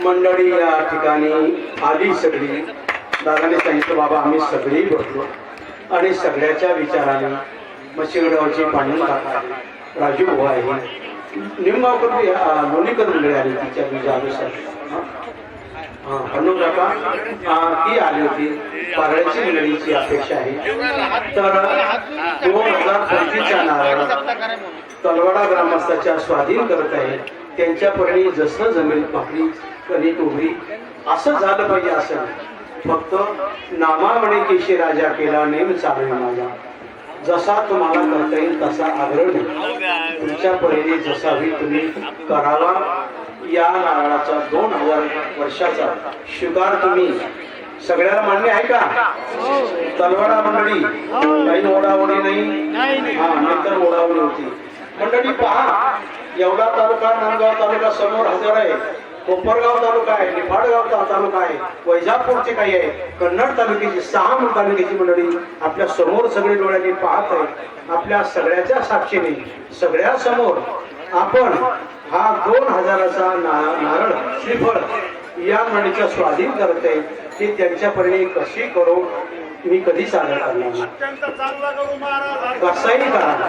मंडळी या ठिकाणी आली सगळी. दादाने सांगितलं बाबा आम्ही सगळी बसलो आणि सगळ्याच्या विचाराने मशिगडावची पाणी काका राजू भाऊ आहे, निमगावकर लोणीकर मंडळी आली तिच्या विचारानुसार. हनुम काका ती आली होती. पारळ्याची मंडळीची अपेक्षा आहे. तर 2025च्या नारळ तलवाडा ग्रामस्थाच्या स्वाधीन करत आहे. त्यांच्या परीने जसं जमेल पाकडी कणी टोबरी असं झालं पाहिजे. असं फक्त नामावणे केशी राजा केला नेम चालवे माझा. जसा तुम्हाला करता येईल तसा आग्रह नाही. तुमच्या परीने जसाही तुम्ही करावा. या नारळाचा 2000 वर्षाचा स्वीकार तुम्ही सगळ्याला मान्य आहे का? तलवाडा मंडळी काही ओढाओढी नाही. हा नंतर ओढाओढी होती. मंडळी पहा, येवला तालुका, नांदगाव तालुका समोर हजर आहे. कोपरगाव तालुका आहे, निफाडगाव तालुका आहे, वैजापूरचे काही आहे, कन्नड तालुक्याची 6 तालुक्याची मंडळी आपल्या समोर सगळे डोळ्यांनी पाहत आहे. आपल्या सगळ्याच्या साक्षीने सगळ्या समोर आपण हा 2000चा नारळ श्रीफळ या मंडळीचा स्वाधीन करत आहे. ते त्यांच्या परीने कशी करू मी कधी सादर करणार कसाही करा.